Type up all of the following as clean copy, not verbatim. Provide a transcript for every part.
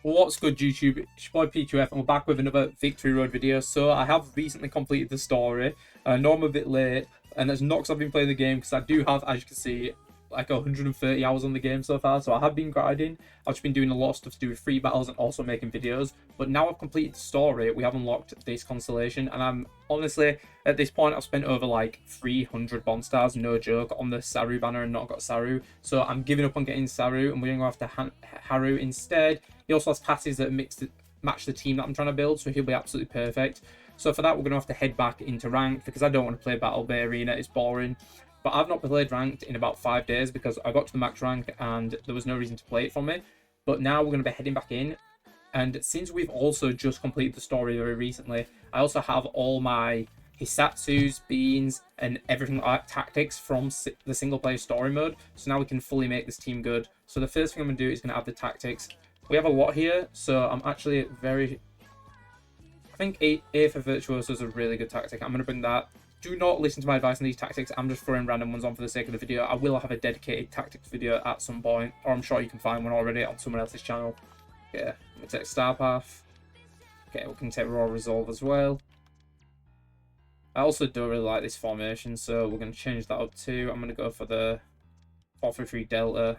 What's good, YouTube? It's your boy PQF, and we're back with another Victory Road video. So I have recently completed the story. I know I'm a bit late, and that's not because I've been playing the game, because I do have, as you can see, like 130 hours on the game so far. So I have been grinding. I've just been doing a lot of stuff to do with free battles and also making videos. But now I've completed the story, we have unlocked this constellation, and I'm honestly, at this point, I've spent over like 300 bond stars, no joke, on the Saru banner and not got Saru. So I'm giving up on getting Saru, and we're going to go after Haru instead. He also has passes that match the team that I'm trying to build, so he'll be absolutely perfect. So for that, we're going to have to head back into ranked, because I don't want to play Battle Bay Arena, it's boring. But I've not played ranked in about 5 days, because I got to the max rank and there was no reason to play it for me. But now we're going to be heading back in. And since we've also just completed the story very recently, I also have all my Hisatsus, beans, and everything like tactics from the single player story mode. So now we can fully make this team good. So the first thing I'm going to do is going to add the tactics. We have a lot here, so I'm actually very... I think A for Virtuoso is a really good tactic. I'm going to bring that. Do not listen to my advice on these tactics. I'm just throwing random ones on for the sake of the video. I will have a dedicated tactics video at some point, or I'm sure you can find one already on someone else's channel. Yeah, we'll take Star Path. Okay, we can take Raw Resolve as well. I also don't really like this formation, so we're going to change that up too. I'm going to go for the 4-3-3 Delta.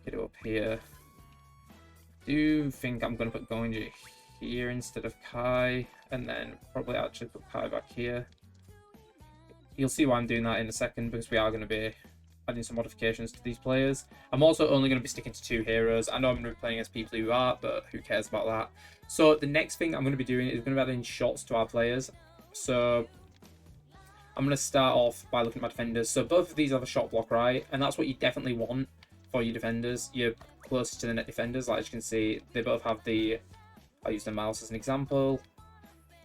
Get it up here. Do think I'm going to put Goenji here instead of Kai, and then probably actually put Kai back here. You'll see why I'm doing that in a second, because we are going to be adding some modifications to these players. I'm also only going to be sticking to 2 heroes. I know I'm going to be playing as people who are, but who cares about that? So the next thing I'm going to be doing is going to be adding shots to our players. So I'm going to start off by looking at my defenders. So both of these have a shot block, right? And that's what you definitely want for your defenders. You're closest to the net defenders. Like, as you can see, they both have the... I'll use the mouse as an example.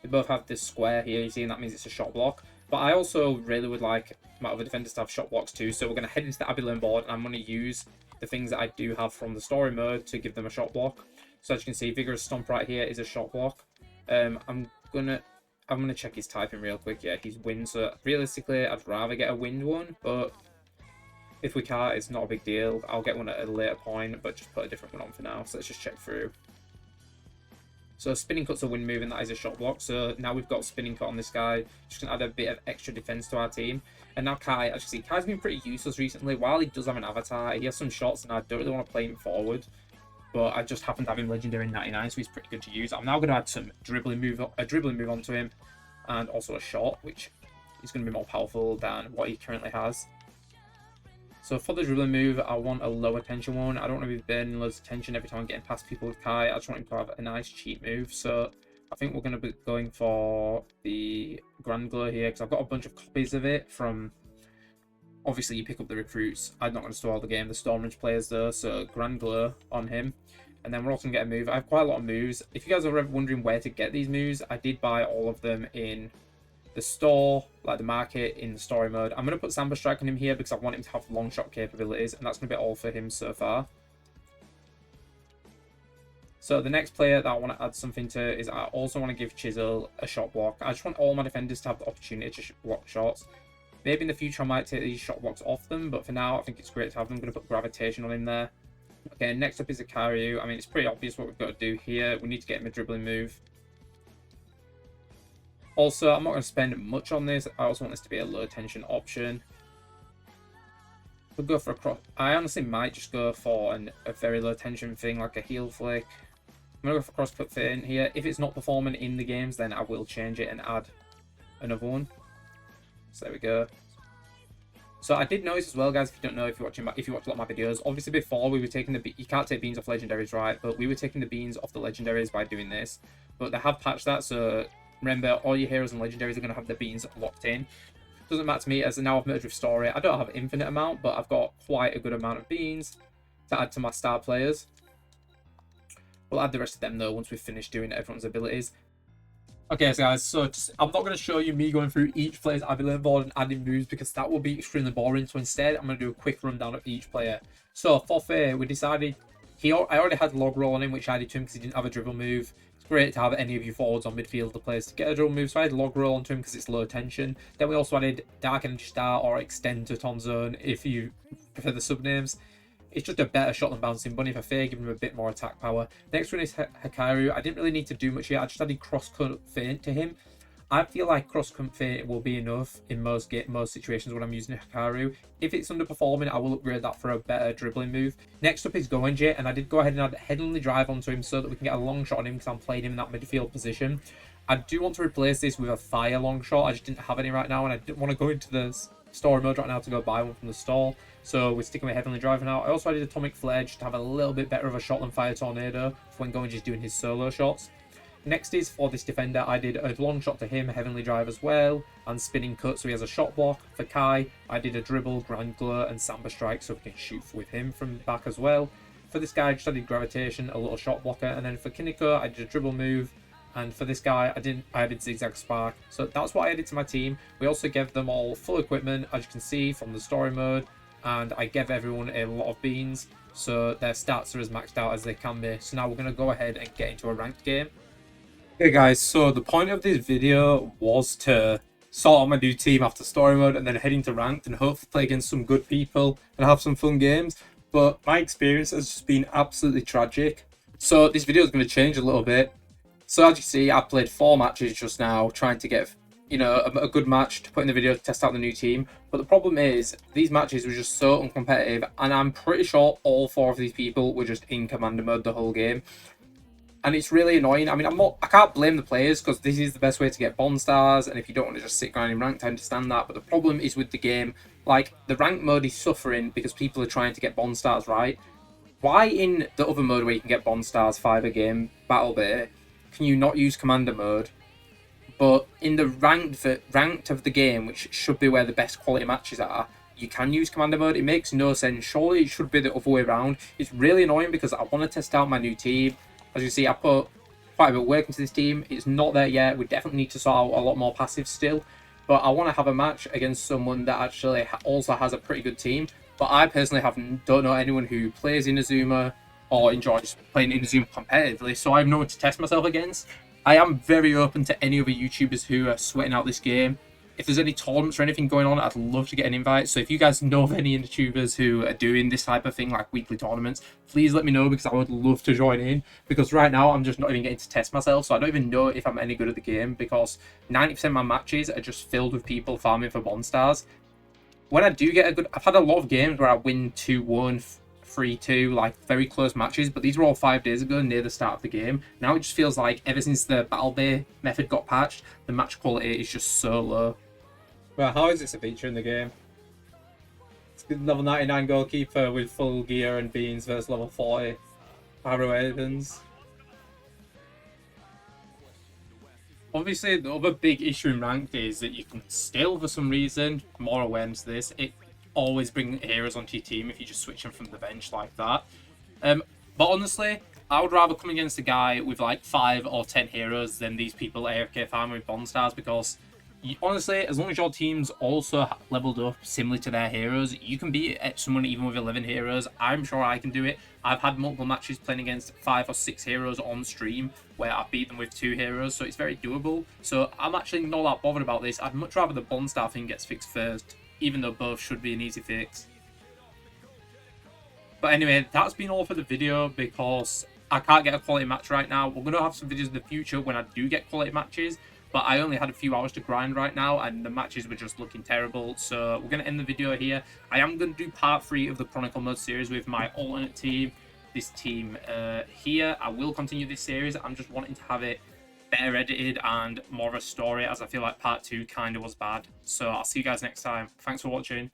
They both have this square here, you see, and that means it's a shot block. But I also really would like my other defenders to have shot blocks too. So we're going to head into the Abbey Lane board, and I'm going to use the things that I do have from the story mode to give them a shot block. So as you can see, Vigorous Stomp right here is a shot block. I'm gonna check his typing real quick. Yeah, he's wind. So realistically, I'd rather get a wind one, but if we can't, it's not a big deal. I'll get one at a later point, but just put a different one on for now. So let's just check through. So spinning cut's a wind move, and that is a shot block. So now we've got spinning cut on this guy. Just gonna add a bit of extra defense to our team. And now Kai, as you see, Kai's been pretty useless recently. While he does have an avatar, he has some shots, and I don't really want to play him forward. But I just happen to have him legendary in 99, so he's pretty good to use. I'm now going to add some a dribbling move onto him, and also a shot, which is going to be more powerful than what he currently has. So for the dribbling move, I want a low attention one. I don't want to be burning loads of tension every time I'm getting past people with Kai. I just want him to have a nice cheat move. So I think we're going to be going for the Grand Glow here, because I've got a bunch of copies of it from... Obviously, you pick up the recruits. I'm not going to store all the game. The Stormridge players, though, so Grand Glow on him. And then we're also going to get a move. I have quite a lot of moves. If you guys are ever wondering where to get these moves, I did buy all of them in the store, like the market, in the story mode. I'm going to put Samba Strike on him here because I want him to have long shot capabilities, and that's going to be all for him so far. So the next player that I want to add something to is I also want to give Chisel a shot block. I just want all my defenders to have the opportunity to block shots. Maybe in the future I might take these shot blocks off them, but for now I think it's great to have them. I'm going to put Gravitation on him there. Okay, next up is a Karyu. I mean, it's pretty obvious what we've got to do here. We need to get him a dribbling move. Also, I'm not going to spend much on this. I also want this to be a low tension option. We'll go for a cross. I honestly might just go for a very low tension thing, like a heel flick. I'm going to go for cross cut fit in here. If it's not performing in the games, then I will change it and add another one. So there we go. So I did notice as well, guys, if you don't know, if you watch a lot of my videos, obviously before we were taking you can't take beans off legendaries, right? But we were taking the beans off the legendaries by doing this. But they have patched that, so remember, all your heroes and legendaries are going to have their beans locked in. Doesn't matter to me, as now I've merged with story. I don't have an infinite amount, but I've got quite a good amount of beans to add to my star players. We'll add the rest of them though once we've finished doing everyone's abilities. Okay, so guys, so I'm not going to show you me going through each player's Abbey Lane board and adding moves, because that will be extremely boring. So instead, I'm going to do a quick rundown of each player. So for Faye, we decided I already had log roll on him, which I did to him because he didn't have a dribble move. It's great to have any of you forwards on midfield players to get a dribble move. So I had log roll onto him because it's low tension. Then we also added Dark Energy Star or Extend to Ton Zone if you prefer the sub names. It's just a better shot than Bouncing Bunny for Fair, giving him a bit more attack power. Next one is Hikaru. I didn't really need to do much here. I just added Cross Cut Feint to him. I feel like Cross Cut Feint will be enough in most situations when I'm using Hikaru. If it's underperforming, I will upgrade that for a better dribbling move. Next up is Goenji, and I did go ahead and add Heavenly Drive onto him so that we can get a long shot on him because I'm playing him in that midfield position. I do want to replace this with a fire long shot. I just didn't have any right now, and I didn't want to go into the story mode right now to go buy one from the store. So we're sticking with Heavenly Drive now. I also added Atomic Flare just to have a little bit better of a shot than Fire Tornado for when Goenji's doing his solo shots. Next is for this defender, I did a long shot to him, Heavenly Drive as well, and Spinning Cut so he has a shot block. For Kai, I did a Dribble, Grand Glow, and Samba Strike so we can shoot with him from back as well. For this guy, I just added Gravitation, a little shot blocker, and then for Kiniko, I did a Dribble move. And for this guy, I added Zigzag Spark. So that's what I added to my team. We also gave them all full equipment, as you can see from the story mode. And I gave everyone a lot of beans. So their stats are as maxed out as they can be. So now we're going to go ahead and get into a ranked game. Okay guys, so the point of this video was to sort out my new team after story mode and then head into ranked and hopefully play against some good people and have some fun games. But my experience has just been absolutely tragic. So this video is going to change a little bit. So as you see, I played 4 matches just now, trying to get, you know, a good match to put in the video to test out the new team. But the problem is, these matches were just so uncompetitive, and I'm pretty sure all 4 of these people were just in commander mode the whole game. And it's really annoying. I mean, I can't blame the players because this is the best way to get bond stars, and if you don't want to just sit grinding ranked, I understand that. But the problem is with the game, like, the ranked mode is suffering because people are trying to get bond stars right. Why in the other mode where you can get bond stars 5 a game, Battle Bay, can you not use commander mode? But in the ranked of the game, which should be where the best quality matches are, you can use commander mode. It makes no sense. Surely it should be the other way around. It's really annoying because I want to test out my new team. As you see, I put quite a bit of work into this team. It's not there yet. We definitely need to sort out a lot more passive still. But I want to have a match against someone that actually also has a pretty good team. But I personally don't know anyone who plays Inazuma or enjoys playing Inazuma competitively, so I have no one to test myself against. I am very open to any other YouTubers who are sweating out this game. If there's any tournaments or anything going on, I'd love to get an invite. So if you guys know of any YouTubers who are doing this type of thing, like weekly tournaments, please let me know because I would love to join in. Because right now, I'm just not even getting to test myself, so I don't even know if I'm any good at the game because 90% of my matches are just filled with people farming for bond stars. When I do get I've had a lot of games where I win 2-1, 3-2, like very close matches, but these were all 5 days ago near the start of the game. Now it just feels like ever since the Battle Bay method got patched, the match quality is just so low. Well, how is this a feature in the game? It's a level 99 goalkeeper with full gear and beans versus level 40 Arrow Evans. Obviously, the other big issue in ranked is that you can still, for some reason, more awareness to this, it always bring heroes onto your team if you just switch them from the bench like that. But honestly, I would rather come against a guy with like 5 or 10 heroes than these people AFK farming with bond stars because honestly, as long as your team's also leveled up similar to their heroes, you can beat someone even with 11 heroes. I'm sure I can do it. I've had multiple matches playing against 5 or 6 heroes on stream where I beat them with 2 heroes, so it's very doable. So I'm actually not that bothered about this. I'd much rather the bond star thing gets fixed first, even though both should be an easy fix. But anyway, that's been all for the video because I can't get a quality match right now. We're going to have some videos in the future when I do get quality matches, but I only had a few hours to grind right now and the matches were just looking terrible. So we're going to end the video here. I am going to do part 3 of the Chronicle mode series with my alternate team, this team here. I will continue this series. I'm just wanting to have it better edited and more of a story as I feel like part 2 kind of was bad. So I'll see you guys next time. Thanks for watching.